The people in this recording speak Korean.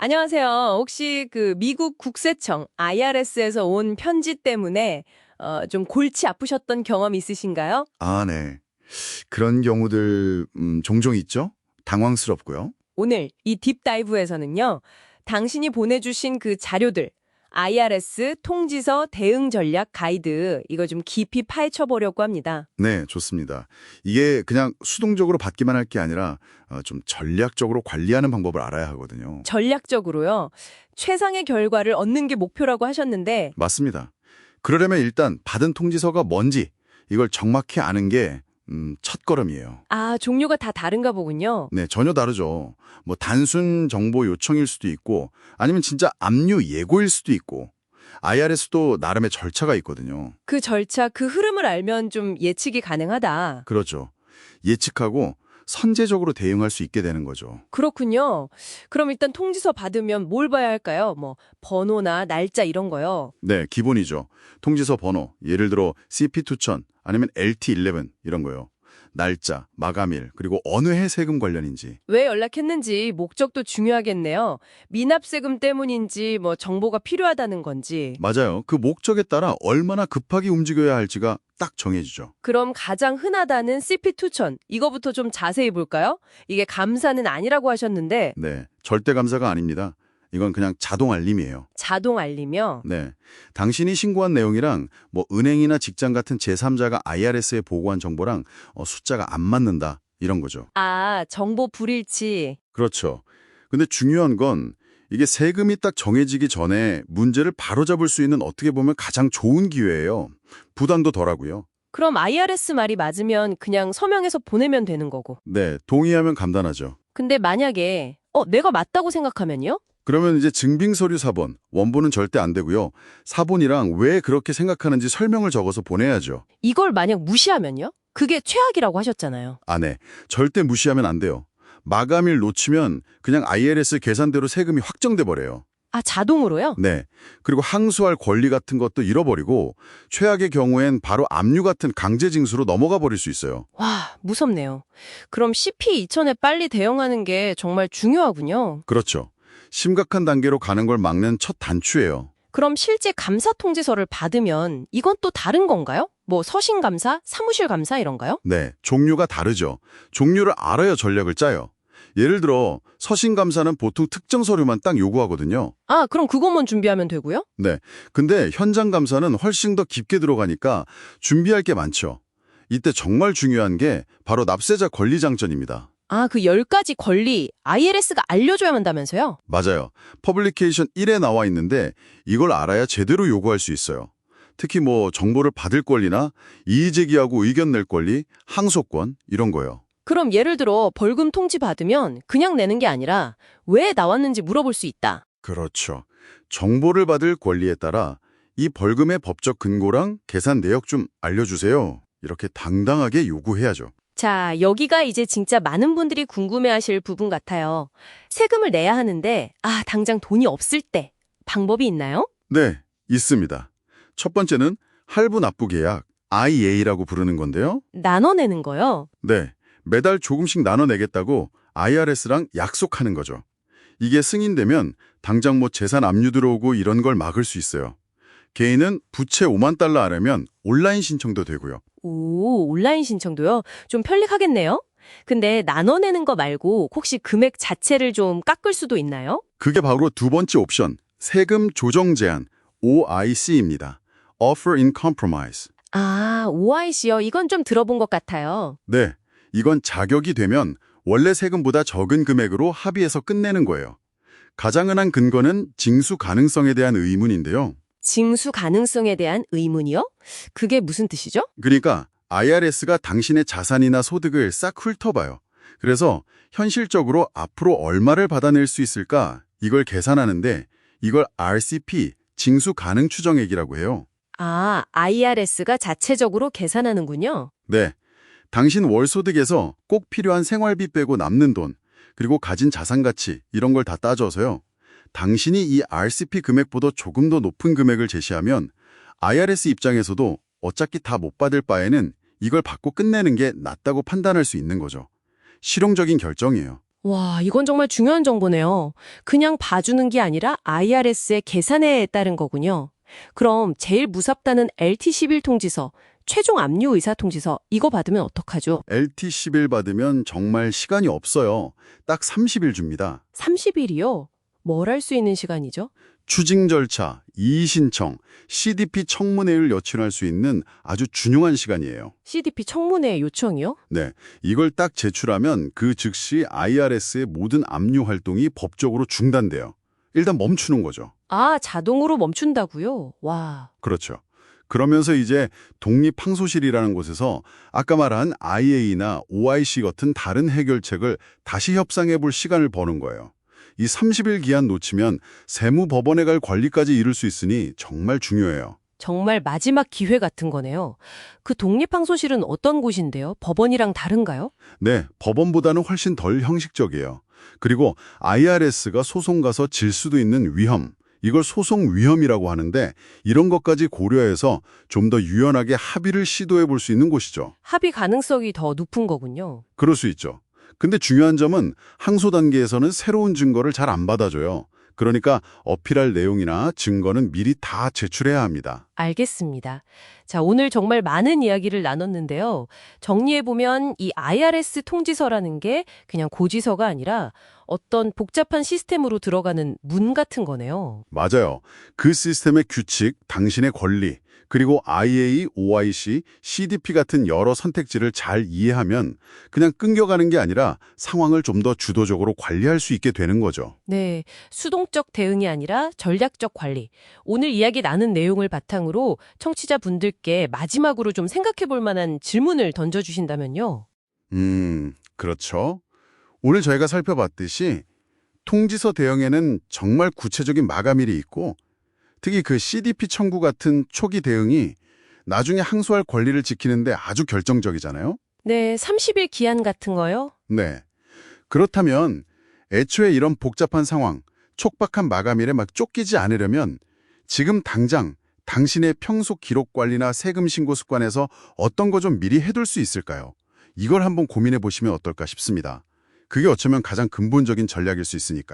안녕하세요. 혹시 그 미국 국세청 IRS에서 온 편지 때문에 좀 골치 아프셨던 경험 있으신가요? 아, 네. 그런 경우들 종종 있죠? 당황스럽고요. 오늘 이 딥다이브에서는요. 당신이 보내주신 그 자료들, IRS 통지서 대응 전략 가이드 이거 좀 깊이 파헤쳐 보려고 합니다. 네, 좋습니다. 이게 그냥 수동적으로 받기만 할 게 아니라 좀 전략적으로 관리하는 방법을 알아야 하거든요. 전략적으로요. 최상의 결과를 얻는 게 목표라고 하셨는데 맞습니다. 그러려면 일단 받은 통지서가 뭔지 이걸 정확히 아는 게 첫걸음이에요. 종류가 다 다른가 보군요. 네, 전혀 다르죠. 뭐 단순 정보 요청일 수도 있고 아니면 진짜 압류 예고일 수도 있고 IRS도 나름의 절차가 있거든요. 그 절차, 그 흐름을 알면 좀 예측이 가능하다. 그렇죠. 예측하고 선제적으로 대응할 수 있게 되는 거죠. 그렇군요. 그럼 일단 통지서 받으면 뭘 봐야 할까요? 뭐 번호나 날짜 이런 거요. 네, 기본이죠. 통지서 번호, 예를 들어 CP2000 아니면 LT11 이런 거요. 날짜, 마감일, 그리고 어느 해 세금 관련인지. 왜 연락했는지 목적도 중요하겠네요. 미납세금 때문인지 뭐 정보가 필요하다는 건지. 맞아요. 그 목적에 따라 얼마나 급하게 움직여야 할지가 딱 정해지죠. 그럼 가장 흔하다는 CP2000 이거부터 좀 자세히 볼까요? 이게 감사는 아니라고 하셨는데 네, 절대 감사가 아닙니다. 이건 그냥 자동 알림이에요. 자동 알림이요? 네. 당신이 신고한 내용이랑 뭐 은행이나 직장 같은 제3자가 IRS에 보고한 정보랑 숫자가 안 맞는다. 이런 거죠. 정보 불일치. 그렇죠. 근데 중요한 건 이게 세금이 딱 정해지기 전에 문제를 바로잡을 수 있는 어떻게 보면 가장 좋은 기회예요. 부담도 덜하고요. 그럼 IRS 말이 맞으면 그냥 서명해서 보내면 되는 거고. 네, 동의하면 간단하죠. 근데 만약에 내가 맞다고 생각하면요? 그러면 이제 증빙서류 사본, 원본은 절대 안 되고요. 사본이랑 왜 그렇게 생각하는지 설명을 적어서 보내야죠. 이걸 만약 무시하면요? 그게 최악이라고 하셨잖아요. 네. 절대 무시하면 안 돼요. 마감일 놓치면 그냥 IRS 계산대로 세금이 확정돼 버려요. 자동으로요? 네. 그리고 항소할 권리 같은 것도 잃어버리고 최악의 경우엔 바로 압류 같은 강제 징수로 넘어가 버릴 수 있어요. 와, 무섭네요. 그럼 CP2000에 빨리 대응하는 게 정말 중요하군요. 그렇죠. 심각한 단계로 가는 걸 막는 첫 단추예요. 그럼 실제 감사 통지서를 받으면 이건 또 다른 건가요? 뭐 서신 감사, 사무실 감사 이런가요? 네. 종류가 다르죠. 종류를 알아야 전략을 짜요. 예를 들어 서신 감사는 보통 특정 서류만 딱 요구하거든요. 그럼 그것만 준비하면 되고요? 네. 근데 현장 감사는 훨씬 더 깊게 들어가니까 준비할 게 많죠. 이때 정말 중요한 게 바로 납세자 권리 장전입니다. 그 10가지 권리 IRS가 알려줘야 한다면서요? 맞아요. 퍼블리케이션 1에 나와 있는데 이걸 알아야 제대로 요구할 수 있어요. 특히 뭐 정보를 받을 권리나 이의 제기하고 의견 낼 권리, 항소권 이런 거요. 그럼 예를 들어 벌금 통지 받으면 그냥 내는 게 아니라 왜 나왔는지 물어볼 수 있다. 그렇죠. 정보를 받을 권리에 따라 이 벌금의 법적 근거랑 계산 내역 좀 알려주세요. 이렇게 당당하게 요구해야죠. 자, 여기가 이제 진짜 많은 분들이 궁금해하실 부분 같아요. 세금을 내야 하는데, 당장 돈이 없을 때 방법이 있나요? 네, 있습니다. 첫 번째는 할부 납부 계약, IA라고 부르는 건데요. 나눠내는 거요. 네, 매달 조금씩 나눠내겠다고 IRS랑 약속하는 거죠. 이게 승인되면 당장 뭐 재산 압류 들어오고 이런 걸 막을 수 있어요. 개인은 부채 5만 달러 아래면 온라인 신청도 되고요. 온라인 신청도요? 좀 편리하겠네요. 근데 나눠내는 거 말고 혹시 금액 자체를 좀 깎을 수도 있나요? 그게 바로 두 번째 옵션, 세금 조정 제한, OIC입니다. Offer in Compromise. OIC요? 이건 좀 들어본 것 같아요. 네, 이건 자격이 되면 원래 세금보다 적은 금액으로 합의해서 끝내는 거예요. 가장 흔한 근거는 징수 가능성에 대한 의문인데요. 징수 가능성에 대한 의문이요? 그게 무슨 뜻이죠? 그러니까 IRS가 당신의 자산이나 소득을 싹 훑어봐요. 그래서 현실적으로 앞으로 얼마를 받아낼 수 있을까 이걸 계산하는데 이걸 RCP, 징수 가능 추정액이라고 해요. IRS가 자체적으로 계산하는군요. 네, 당신 월소득에서 꼭 필요한 생활비 빼고 남는 돈, 그리고 가진 자산 가치 이런 걸 다 따져서요. 당신이 이 RCP 금액보다 조금 더 높은 금액을 제시하면 IRS 입장에서도 어차피 다 못 받을 바에는 이걸 받고 끝내는 게 낫다고 판단할 수 있는 거죠. 실용적인 결정이에요. 와, 이건 정말 중요한 정보네요. 그냥 봐주는 게 아니라 IRS의 계산에 따른 거군요. 그럼 제일 무섭다는 LT11 통지서, 최종 압류 의사 통지서 이거 받으면 어떡하죠? LT11 받으면 정말 시간이 없어요. 딱 30일 줍니다. 30일이요? 뭘 할 수 있는 시간이죠? 추징 절차, 이의신청, CDP 청문회를 여친할 수 있는 아주 중요한 시간이에요. CDP 청문회 요청이요? 네, 이걸 딱 제출하면 그 즉시 IRS의 모든 압류 활동이 법적으로 중단돼요. 일단 멈추는 거죠. 아, 자동으로 멈춘다고요? 와. 그렇죠. 그러면서 이제 독립항소실이라는 곳에서 아까 말한 IA나 OIC 같은 다른 해결책을 다시 협상해 볼 시간을 버는 거예요. 이 30일 기한 놓치면 세무법원에 갈 권리까지 잃을 수 있으니 정말 중요해요. 정말 마지막 기회 같은 거네요. 그 독립항소실은 어떤 곳인데요? 법원이랑 다른가요? 네, 법원보다는 훨씬 덜 형식적이에요. 그리고 IRS가 소송 가서 질 수도 있는 위험, 이걸 소송 위험이라고 하는데 이런 것까지 고려해서 좀 더 유연하게 합의를 시도해 볼 수 있는 곳이죠. 합의 가능성이 더 높은 거군요. 그럴 수 있죠. 근데 중요한 점은 항소 단계에서는 새로운 증거를 잘 안 받아줘요. 그러니까 어필할 내용이나 증거는 미리 다 제출해야 합니다. 알겠습니다. 자, 오늘 정말 많은 이야기를 나눴는데요. 정리해보면 이 IRS 통지서라는 게 그냥 고지서가 아니라 어떤 복잡한 시스템으로 들어가는 문 같은 거네요. 맞아요. 그 시스템의 규칙, 당신의 권리, 그리고 IA, OIC, CDP 같은 여러 선택지를 잘 이해하면 그냥 끊겨가는 게 아니라 상황을 좀 더 주도적으로 관리할 수 있게 되는 거죠. 네, 수동적 대응이 아니라 전략적 관리. 오늘 이야기 나눈 내용을 바탕으로 청취자분들께 마지막으로 좀 생각해 볼 만한 질문을 던져주신다면요. 그렇죠. 오늘 저희가 살펴봤듯이 통지서 대응에는 정말 구체적인 마감일이 있고 특히 그 CDP 청구 같은 초기 대응이 나중에 항소할 권리를 지키는데 아주 결정적이잖아요. 네, 30일 기한 같은 거요? 네. 그렇다면 애초에 이런 복잡한 상황, 촉박한 마감일에 막 쫓기지 않으려면 지금 당장 당신의 평소 기록 관리나 세금 신고 습관에서 어떤 거 좀 미리 해둘 수 있을까요? 이걸 한번 고민해 보시면 어떨까 싶습니다. 그게 어쩌면 가장 근본적인 전략일 수 있으니까요.